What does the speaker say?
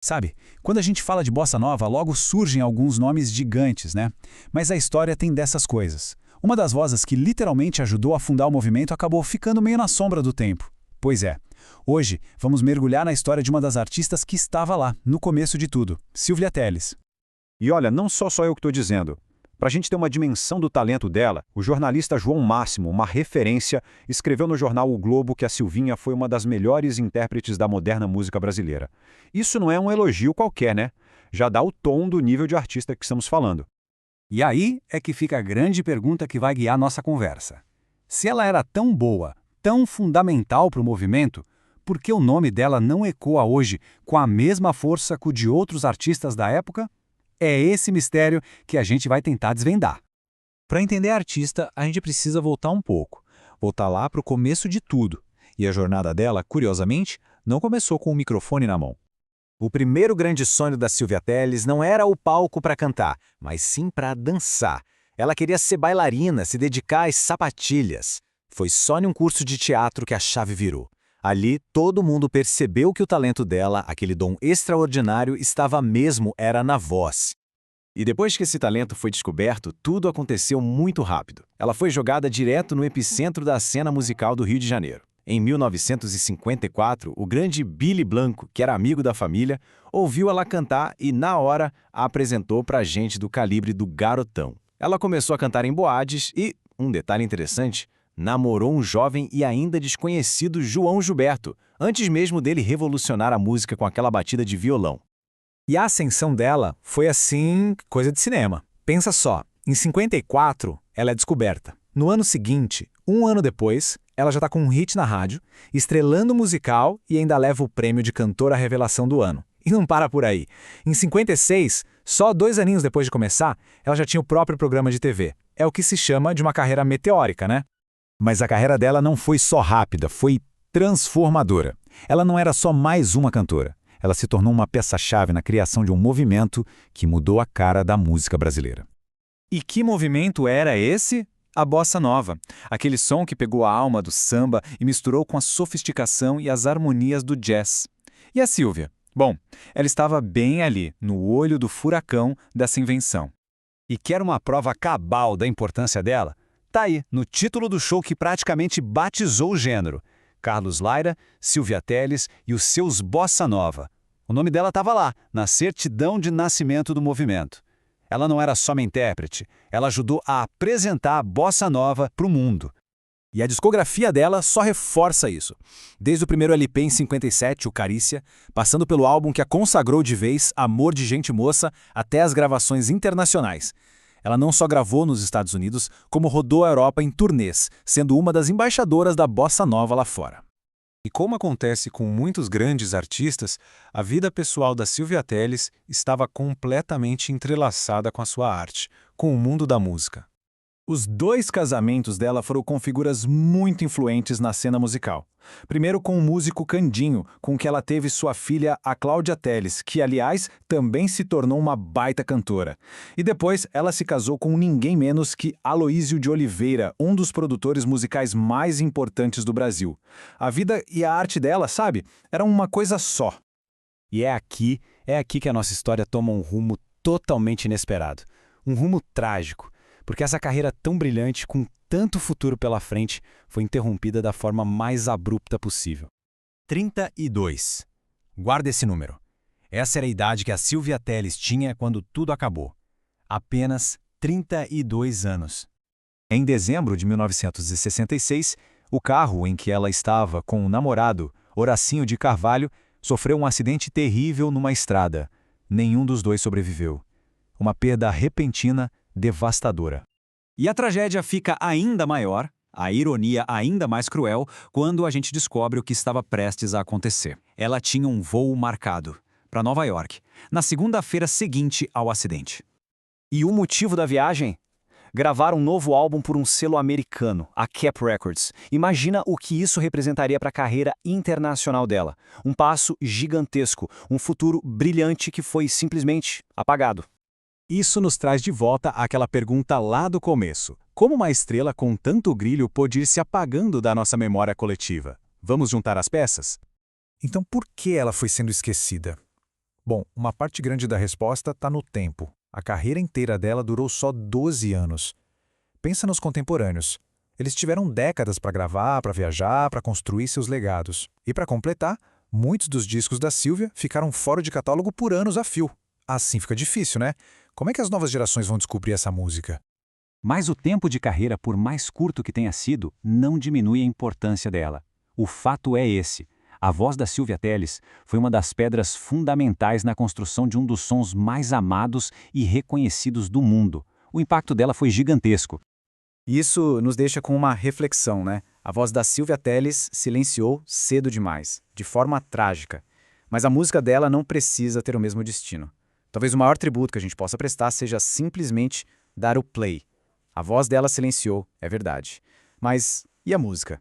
Sabe, quando a gente fala de bossa nova, logo surgem alguns nomes gigantes, né? Mas a história tem dessas coisas. Uma das vozes que literalmente ajudou a fundar o movimento acabou ficando meio na sombra do tempo. Pois é, hoje vamos mergulhar na história de uma das artistas que estava lá, no começo de tudo, Sylvia Telles. E olha, não só eu que estou dizendo. Para a gente ter uma dimensão do talento dela, o jornalista João Máximo, uma referência, escreveu no jornal O Globo que a Silvinha foi uma das melhores intérpretes da moderna música brasileira. Isso não é um elogio qualquer, né? Já dá o tom do nível de artista que estamos falando. E aí é que fica a grande pergunta que vai guiar nossa conversa. Se ela era tão boa, tão fundamental para o movimento, por que o nome dela não ecoa hoje com a mesma força que o de outros artistas da época? É esse mistério que a gente vai tentar desvendar. Para entender a artista, a gente precisa voltar um pouco. Voltar lá para o começo de tudo. E a jornada dela, curiosamente, não começou com o microfone na mão. O primeiro grande sonho da Sylvia Telles não era o palco para cantar, mas sim para dançar. Ela queria ser bailarina, se dedicar às sapatilhas. Foi só num curso de teatro que a chave virou. Ali, todo mundo percebeu que o talento dela, aquele dom extraordinário, estava mesmo era na voz. E depois que esse talento foi descoberto, tudo aconteceu muito rápido. Ela foi jogada direto no epicentro da cena musical do Rio de Janeiro. Em 1954, o grande Billy Blanco, que era amigo da família, ouviu ela cantar e, na hora, a apresentou pra gente do calibre do Garotão. Ela começou a cantar em boates e, um detalhe interessante, namorou um jovem e ainda desconhecido João Gilberto, antes mesmo dele revolucionar a música com aquela batida de violão. E a ascensão dela foi assim, coisa de cinema. Pensa só, em 54 ela é descoberta. No ano seguinte, um ano depois, ela já está com um hit na rádio, estrelando o musical e ainda leva o prêmio de cantora revelação do ano. E não para por aí. Em 56, só 2 aninhos depois de começar, ela já tinha o próprio programa de TV. É o que se chama de uma carreira meteórica, né? Mas a carreira dela não foi só rápida, foi transformadora. Ela não era só mais uma cantora. Ela se tornou uma peça-chave na criação de um movimento que mudou a cara da música brasileira. E que movimento era esse? A bossa nova. Aquele som que pegou a alma do samba e misturou com a sofisticação e as harmonias do jazz. E a Sylvia? Bom, ela estava bem ali, no olho do furacão dessa invenção. E quer uma prova cabal da importância dela? Tá aí, no título do show que praticamente batizou o gênero. Carlos Lyra, Sylvia Telles e os seus Bossa Nova. O nome dela estava lá, na certidão de nascimento do movimento. Ela não era só uma intérprete, ela ajudou a apresentar a Bossa Nova para o mundo. E a discografia dela só reforça isso. Desde o primeiro LP em 57, o Carícia, passando pelo álbum que a consagrou de vez, Amor de Gente Moça, até as gravações internacionais. Ela não só gravou nos Estados Unidos, como rodou a Europa em turnês, sendo uma das embaixadoras da bossa nova lá fora. E como acontece com muitos grandes artistas, a vida pessoal da Sylvia Telles estava completamente entrelaçada com a sua arte, com o mundo da música. Os 2 casamentos dela foram com figuras muito influentes na cena musical. Primeiro com o músico Candinho, com que ela teve sua filha, a Cláudia Telles, que, aliás, também se tornou uma baita cantora. E depois ela se casou com ninguém menos que Aloísio de Oliveira, um dos produtores musicais mais importantes do Brasil. A vida e a arte dela, sabe, eram uma coisa só. E é aqui que a nossa história toma um rumo totalmente inesperado. Um rumo trágico. Porque essa carreira tão brilhante, com tanto futuro pela frente, foi interrompida da forma mais abrupta possível. 32. Guarda esse número. Essa era a idade que a Sylvia Telles tinha quando tudo acabou. Apenas 32 anos. Em dezembro de 1966, o carro em que ela estava com o namorado, Horacinho de Carvalho, sofreu um acidente terrível numa estrada. Nenhum dos dois sobreviveu. Uma perda repentina, devastadora. E a tragédia fica ainda maior, a ironia ainda mais cruel, quando a gente descobre o que estava prestes a acontecer. Ela tinha um voo marcado para Nova York, na segunda-feira seguinte ao acidente. E o motivo da viagem? Gravar um novo álbum por um selo americano, a Cap Records. Imagina o que isso representaria para a carreira internacional dela. Um passo gigantesco, um futuro brilhante que foi simplesmente apagado. Isso nos traz de volta àquela pergunta lá do começo. Como uma estrela com tanto brilho pôde ir se apagando da nossa memória coletiva? Vamos juntar as peças? Então por que ela foi sendo esquecida? Bom, uma parte grande da resposta está no tempo. A carreira inteira dela durou só 12 anos. Pensa nos contemporâneos. Eles tiveram décadas para gravar, para viajar, para construir seus legados. E para completar, muitos dos discos da Sílvia ficaram fora de catálogo por anos a fio. Assim fica difícil, né? Como é que as novas gerações vão descobrir essa música? Mas o tempo de carreira, por mais curto que tenha sido, não diminui a importância dela. O fato é esse. A voz da Sílvia Telles foi uma das pedras fundamentais na construção de um dos sons mais amados e reconhecidos do mundo. O impacto dela foi gigantesco. Isso nos deixa com uma reflexão, né? A voz da Sílvia Telles silenciou cedo demais, de forma trágica. Mas a música dela não precisa ter o mesmo destino. Talvez o maior tributo que a gente possa prestar seja simplesmente dar o play. A voz dela silenciou, é verdade. Mas e a música?